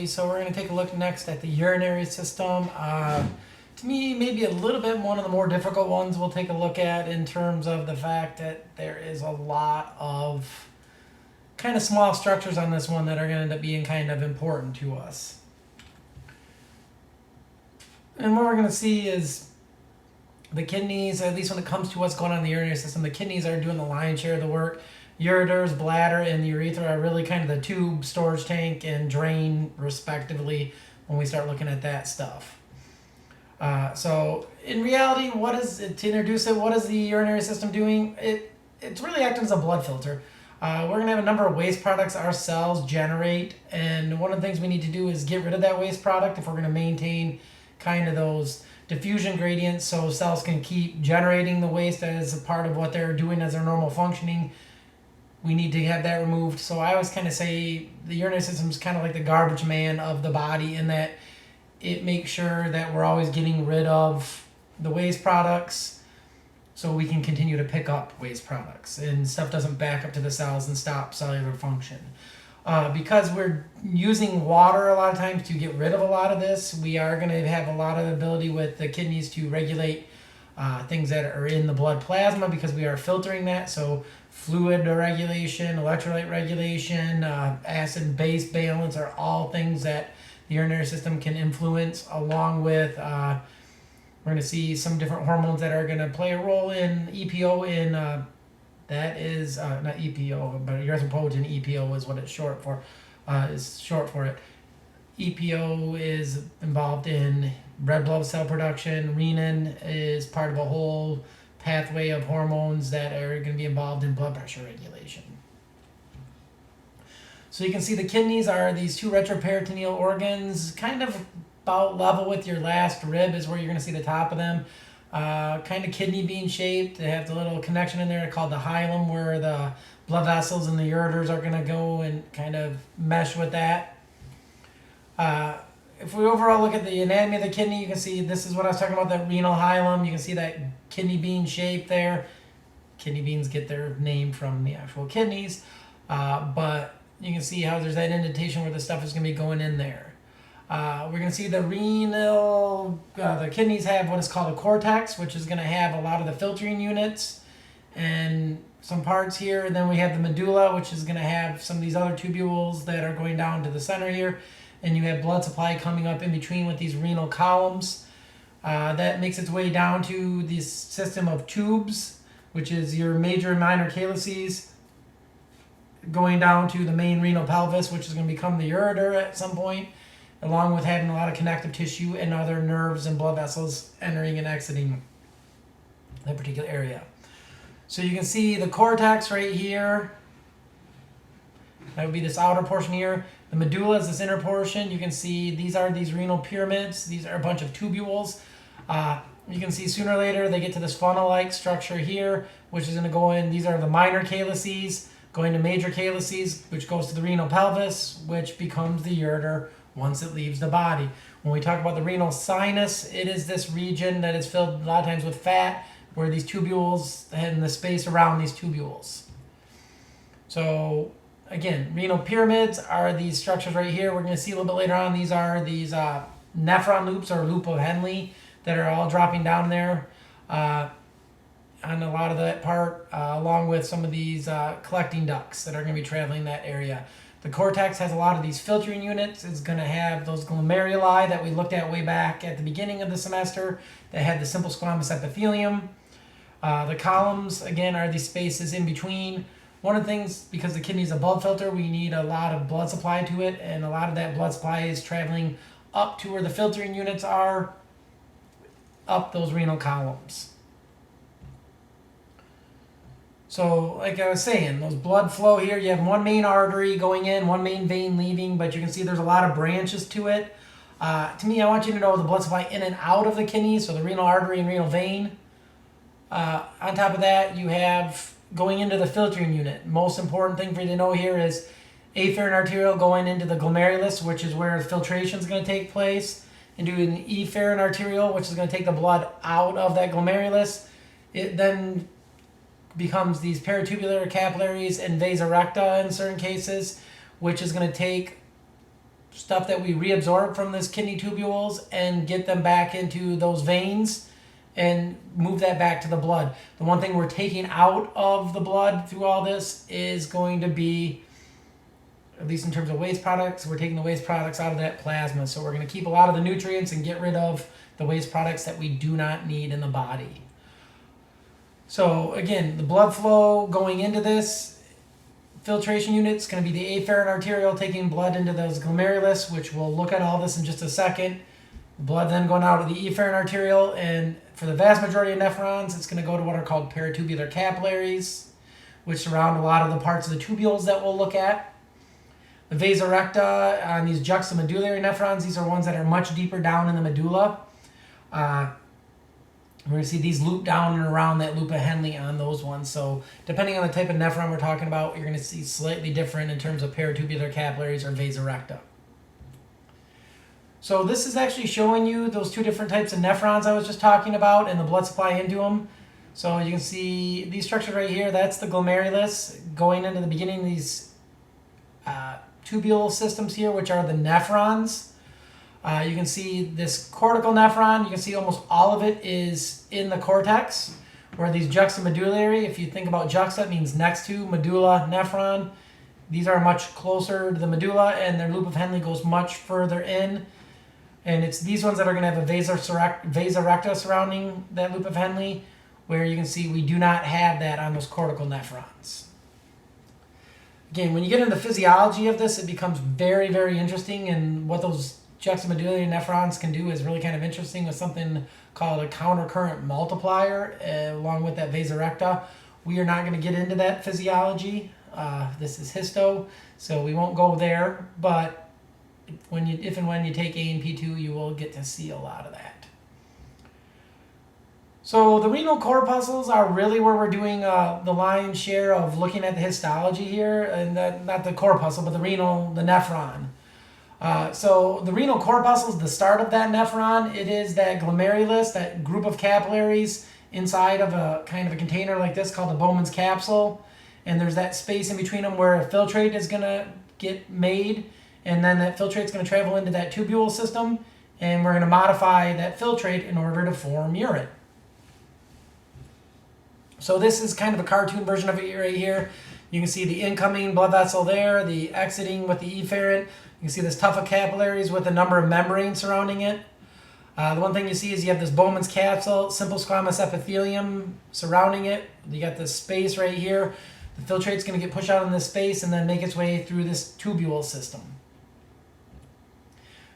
So we're going to take a look next at the urinary system. To me, maybe a little bit one of the more difficult ones we'll take a look at in terms of the fact that there is a lot of kind of small structures on this one that are going to end up being kind of important to us. And what we're going to see is the kidneys, at least when it comes to what's going on in the urinary system, the kidneys are doing the lion's share of the work. Ureters, bladder, and the urethra are really kind of the tube, storage tank, and drain, respectively, when we start looking at that stuff. So, in reality, to introduce it, what is the urinary system doing? It's really acting as a blood filter. We're going to have a number of waste products our cells generate, and one of the things we need to do is get rid of that waste product if we're going to maintain kind of those diffusion gradients so cells can keep generating the waste as a part of what they're doing as their normal functioning. We need to have that removed. So I always kind of say the urinary system is kind of like the garbage man of the body in that it makes sure that we're always getting rid of the waste products so we can continue to pick up waste products and stuff doesn't back up to the cells and stop cellular function. Because we're using water a lot of times to get rid of a lot of this, we are going to have a lot of ability with the kidneys to regulate things that are in the blood plasma because we are filtering that. So fluid regulation, electrolyte regulation, acid and base balance are all things that the urinary system can influence, along with we're going to see some different hormones that are going to play a role in EPO. That is not EPO, but erythropoietin. EPO is what it's short for. EPO is involved in red blood cell production. Renin is part of a whole pathway of hormones that are going to be involved in blood pressure regulation. So you can see the kidneys are these two retroperitoneal organs, kind of about level with your last rib is where you're going to see the top of them. Kind of kidney bean shaped. They have the little connection in there called the hilum where the blood vessels and the ureters are going to go and kind of mesh with that. If we overall look at the anatomy of the kidney, you can see this is what I was talking about, that renal hilum. You can see that kidney bean shape there. Kidney beans get their name from the actual kidneys, but you can see how there's that indentation where the stuff is going to be going in there. We're going to see the the kidneys have what is called a cortex, which is going to have a lot of the filtering units and some parts here. And then we have the medulla, which is going to have some of these other tubules that are going down to the center here. And you have blood supply coming up in between with these renal columns. That makes its way down to this system of tubes, which is your major and minor calyces, going down to the main renal pelvis, which is going to become the ureter at some point, along with having a lot of connective tissue and other nerves and blood vessels entering and exiting that particular area. So you can see the cortex right here. That would be this outer portion here. The medulla is this inner portion. You can see these are these renal pyramids. These are a bunch of tubules. You can see sooner or later they get to this funnel-like structure here, which is going to go in. These are the minor calyces going to major calyces, which goes to the renal pelvis, which becomes the ureter once it leaves the body. When we talk about the renal sinus, it is this region that is filled a lot of times with fat, where these tubules and the space around these tubules. So again, renal pyramids are these structures right here. We're going to see a little bit later on. These are these nephron loops or loop of Henle that are all dropping down there on a lot of that part, along with some of these collecting ducts that are going to be traveling that area. The cortex has a lot of these filtering units. It's going to have those glomeruli that we looked at way back at the beginning of the semester that had the simple squamous epithelium. The columns, again, are these spaces in between. One of the things, because the kidney is a blood filter, we need a lot of blood supply to it, and a lot of that blood supply is traveling up to where the filtering units are, up those renal columns. So, like I was saying, those blood flow here, you have one main artery going in, one main vein leaving, but you can see there's a lot of branches to it. To me, I want you to know the blood supply in and out of the kidney, so the renal artery and renal vein. On top of that, you have going into the filtering unit. Most important thing for you to know here is afferent arterial going into the glomerulus, which is where filtration is going to take place, into an efferent arterial, which is going to take the blood out of that glomerulus. It then becomes these peritubular capillaries and vasa recta in certain cases, which is going to take stuff that we reabsorb from this kidney tubules and get them back into those veins and move that back to the blood. The one thing we're taking out of the blood through all this is going to be, at least in terms of waste products, we're taking the waste products out of that plasma. So we're going to keep a lot of the nutrients and get rid of the waste products that we do not need in the body. So again, the blood flow going into this filtration unit is going to be the afferent arteriole taking blood into those glomerulus, which we'll look at all this in just a second. Blood then going out of the efferent arteriole, and for the vast majority of nephrons, it's going to go to what are called peritubular capillaries, which surround a lot of the parts of the tubules that we'll look at. The vasa recta on these juxtamedullary nephrons, these are ones that are much deeper down in the medulla. We're going to see these loop down and around that loop of Henle on those ones. So depending on the type of nephron we're talking about, you're going to see slightly different in terms of peritubular capillaries or vasa recta. So this is actually showing you those two different types of nephrons I was just talking about and the blood supply into them. So you can see these structures right here, that's the glomerulus going into the beginning of these tubule systems here, which are the nephrons. You can see this cortical nephron. You can see almost all of it is in the cortex, where these juxtamedullary, if you think about juxta, it means next to, medulla, nephron. These are much closer to the medulla, and their loop of Henle goes much further in. And it's these ones that are going to have a vasa recta surrounding that loop of Henle, where you can see we do not have that on those cortical nephrons. Again, when you get into the physiology of this, it becomes very, very interesting, and what those juxtamedullary nephrons can do is really kind of interesting with something called a countercurrent multiplier along with that vasa recta. We are not going to get into that physiology. This is histo, so we won't go there, but if and when you take A and P2, you will get to see a lot of that. So the renal corpuscles are really where we're doing the lion's share of looking at the histology here, and not the corpuscle, but the nephron. So the renal corpuscle is the start of that nephron. It is that glomerulus, that group of capillaries inside of a kind of a container like this called the Bowman's capsule. And there's that space in between them where a filtrate is going to get made, and then that filtrate is going to travel into that tubule system, and we're going to modify that filtrate in order to form urine. So this is kind of a cartoon version of it right here. You can see the incoming blood vessel there, the exiting with the efferent. You can see this tuft of capillaries with a number of membranes surrounding it. The one thing you see is you have this Bowman's capsule, simple squamous epithelium surrounding it. You got this space right here. The filtrate's going to get pushed out in this space and then make its way through this tubule system.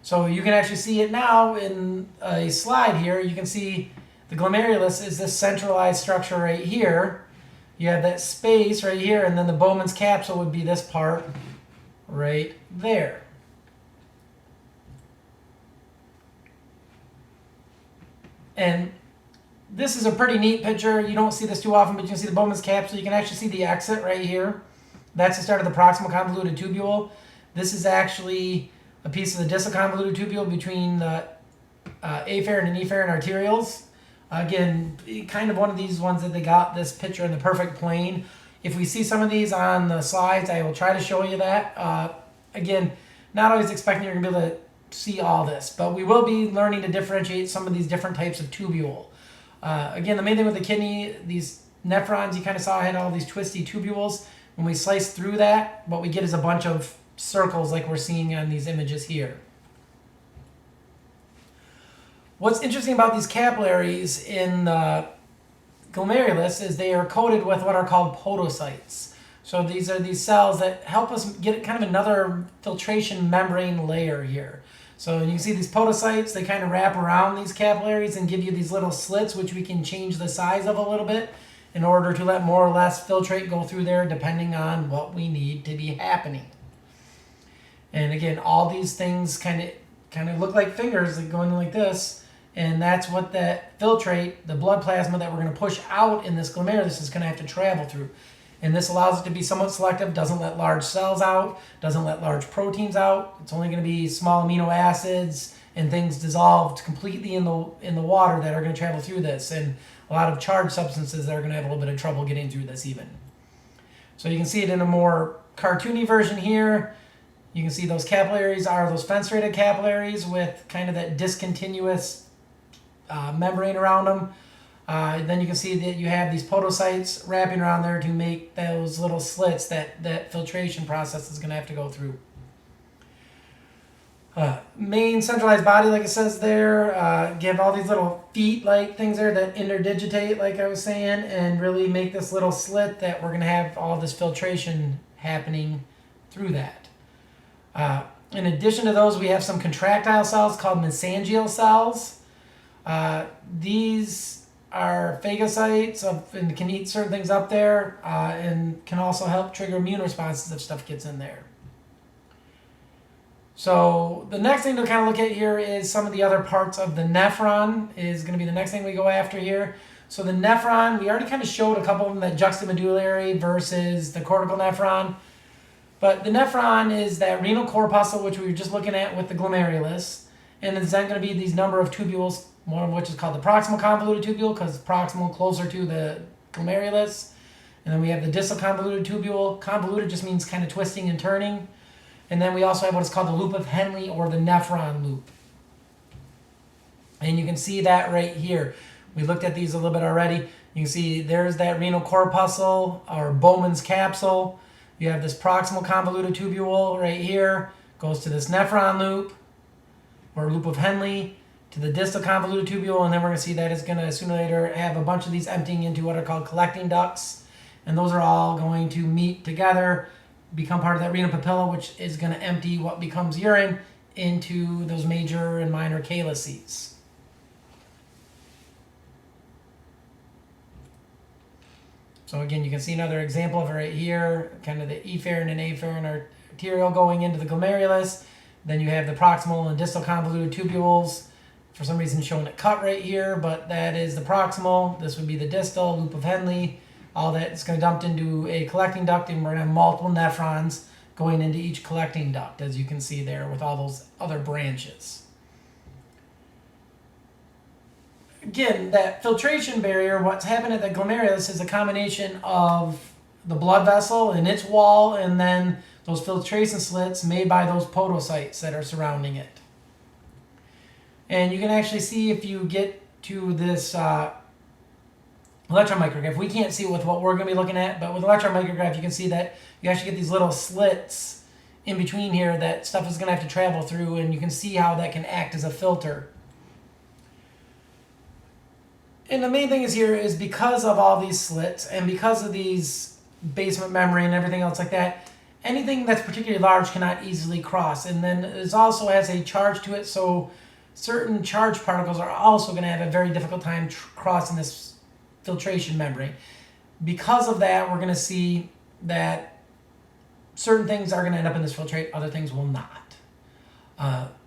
So you can actually see it now in a slide here. You can see the glomerulus is this centralized structure right here. You have that space right here, and then the Bowman's capsule would be this part right there. And this is a pretty neat picture. You don't see this too often, but you can see the Bowman's capsule. You can actually see the exit right here. That's the start of the proximal convoluted tubule. This is actually a piece of the distal convoluted tubule between the afferent and efferent arterioles. Again, kind of one of these ones that they got this picture in the perfect plane. If we see some of these on the slides, I will try to show you that. Again, not always expecting you're going to be able to see all this, but we will be learning to differentiate some of these different types of tubule. Again, the main thing with the kidney, these nephrons you kind of saw had all these twisty tubules. When we slice through that, what we get is a bunch of circles like we're seeing on these images here. What's interesting about these capillaries in the glomerulus is they are coated with what are called podocytes. So these are these cells that help us get kind of another filtration membrane layer here. So you can see these podocytes, they kind of wrap around these capillaries and give you these little slits, which we can change the size of a little bit in order to let more or less filtrate go through there depending on what we need to be happening. And again, all these things kind of look like fingers like going like this, and that's what that filtrate, the blood plasma that we're going to push out in this glomerulus is going to have to travel through. And this allows it to be somewhat selective, doesn't let large cells out, doesn't let large proteins out. It's only going to be small amino acids and things dissolved completely in the water that are going to travel through this, and a lot of charged substances that are going to have a little bit of trouble getting through this even. So you can see it in a more cartoony version here. You can see those capillaries are those fenstrated capillaries with kind of that discontinuous membrane around them. Then you can see that you have these podocytes wrapping around there to make those little slits that filtration process is going to have to go through. Main centralized body, like it says there, give all these little feet-like things there that interdigitate, like I was saying, and really make this little slit that we're going to have all this filtration happening through that. In addition to those, we have some contractile cells called mesangial cells. These are phagocytes and can eat certain things up there and can also help trigger immune responses if stuff gets in there. So the next thing to kind of look at here is some of the other parts of the nephron is going to be the next thing we go after here. So the nephron, we already kind of showed a couple of them, that juxtamedullary versus the cortical nephron. But the nephron is that renal corpuscle, which we were just looking at with the glomerulus. And it's then going to be these number of tubules, one of which is called the proximal convoluted tubule, because proximal closer to the glomerulus. And then we have the distal convoluted tubule. Convoluted just means kind of twisting and turning. And then we also have what is called the loop of Henle, or the nephron loop. And you can see that right here. We looked at these a little bit already. You can see there's that renal corpuscle, or Bowman's capsule. You have this proximal convoluted tubule right here. Goes to this nephron loop, or loop of Henle, to the distal convoluted tubule. And then we're going to see that it's going to sooner or later have a bunch of these emptying into what are called collecting ducts. And those are all going to meet together, become part of that renal papilla, which is going to empty what becomes urine into those major and minor calyces. So again, you can see another example of it right here, kind of the efferent and afferent arteriole going into the glomerulus. Then you have the proximal and distal convoluted tubules. For some reason showing it cut right here, but that is the proximal. This would be the distal, loop of Henle. All that is going to dump into a collecting duct, and we're going to have multiple nephrons going into each collecting duct, as you can see there with all those other branches. Again, that filtration barrier, what's happened at the glomerulus is a combination of the blood vessel and its wall, and then those filtration slits made by those podocytes that are surrounding it. And you can actually see, if you get to this electron micrograph, we can't see it with what we're going to be looking at, but with electron micrograph you can see that you actually get these little slits in between here that stuff is going to have to travel through, and you can see how that can act as a filter. And the main thing is here is because of all these slits and because of these basement membrane and everything else like that, anything that's particularly large cannot easily cross. And then it also has a charge to it, so certain charged particles are also going to have a very difficult time crossing this filtration membrane. Because of that, we're going to see that certain things are going to end up in this filtrate, other things will not.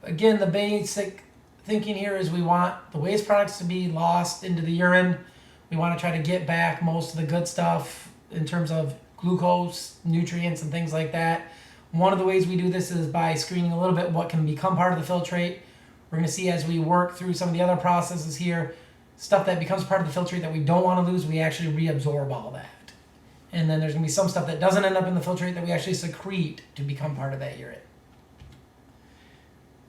Again, the basic thinking here is we want the waste products to be lost into the urine. We want to try to get back most of the good stuff in terms of glucose, nutrients, and things like that. One of the ways we do this is by screening a little bit what can become part of the filtrate. We're going to see as we work through some of the other processes here, stuff that becomes part of the filtrate that we don't want to lose, we actually reabsorb all that. And then there's going to be some stuff that doesn't end up in the filtrate that we actually secrete to become part of that urine.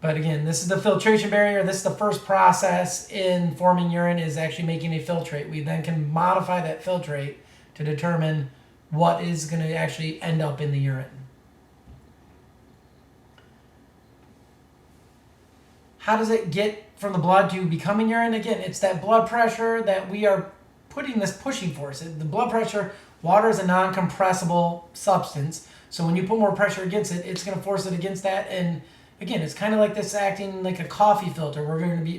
But again, this is the filtration barrier. This is the first process in forming urine, is actually making a filtrate. We then can modify that filtrate to determine what is going to actually end up in the urine. How does it get from the blood to becoming urine? Again, it's that blood pressure that we are putting this pushing force. The blood pressure, water is a non-compressible substance. So when you put more pressure against it, it's going to force it against that. And again, it's kind of like this acting like a coffee filter. We're going to be,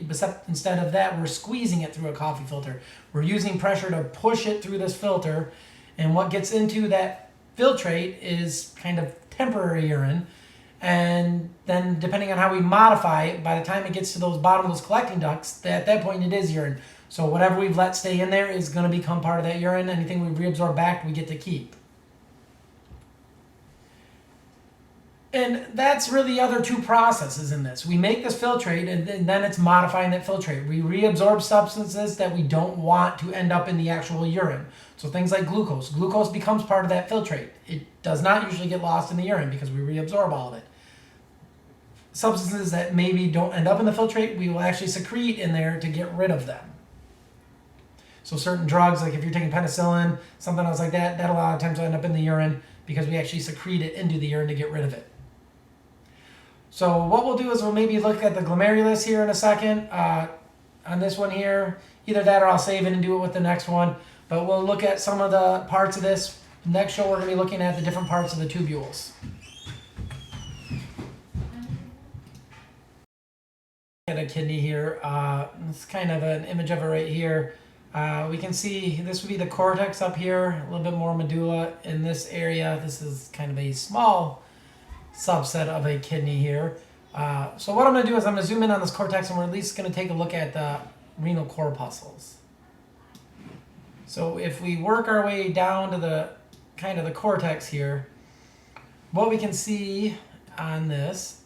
instead of that, we're squeezing it through a coffee filter. We're using pressure to push it through this filter. And what gets into that filtrate is kind of temporary urine. And then depending on how we modify it, by the time it gets to those bottom of those collecting ducts, at that point it is urine. So whatever we've let stay in there is going to become part of that urine. Anything we reabsorb back, we get to keep. And that's really the other two processes in this. We make this filtrate, and then it's modifying that filtrate. We reabsorb substances that we don't want to end up in the actual urine. So things like glucose. Glucose becomes part of that filtrate. It does not usually get lost in the urine because we reabsorb all of it. substances that maybe don't end up in the filtrate, we will actually secrete in there to get rid of them. So certain drugs, like if you're taking penicillin, something else like that, that a lot of times will end up in the urine because we actually secrete it into the urine to get rid of it. So what we'll do is we'll maybe look at the glomerulus here in a second. On this one here, either that or I'll save it and do it with the next one. But we'll look at some of the parts of this. Next show we're going to be looking at the different parts of the tubules. At a kidney here. It's kind of an image of it right here. We can see this would be the cortex up here, a little bit more medulla in this area. This is kind of a small subset of a kidney here. So what I'm going to do is I'm going to zoom in on this cortex, and we're at least going to take a look at the renal corpuscles. So if we work our way down to the kind of the cortex here, what we can see on this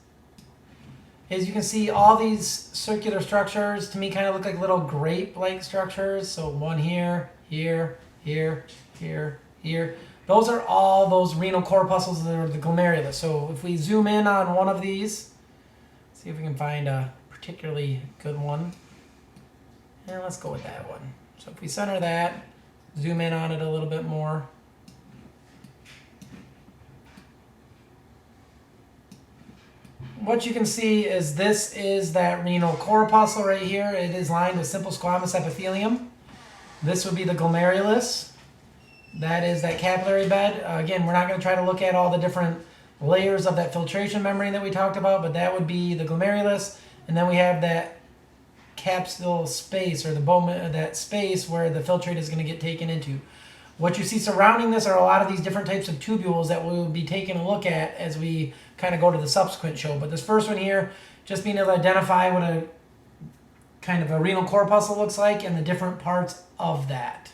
is you can see all these circular structures, to me, kind of look like little grape-like structures. So one here, here, here, here, here. Those are all those renal corpuscles that are the glomerulus. So if we zoom in on one of these, see if we can find a particularly good one. And let's go with that one. So if we center that, zoom in on it a little bit more. What you can see is this is that renal corpuscle right here. It is lined with simple squamous epithelium. This would be the glomerulus. That is that capillary bed. Again, we're not going to try to look at all the different layers of that filtration membrane that we talked about, but that would be the glomerulus. And then we have that capsule space, or the bone, that space where the filtrate is going to get taken into. What you see surrounding this are a lot of these different types of tubules that we'll be taking a look at as we kind of go to the subsequent show. But this first one here, just being able to identify what a kind of a renal corpuscle looks like and the different parts of that.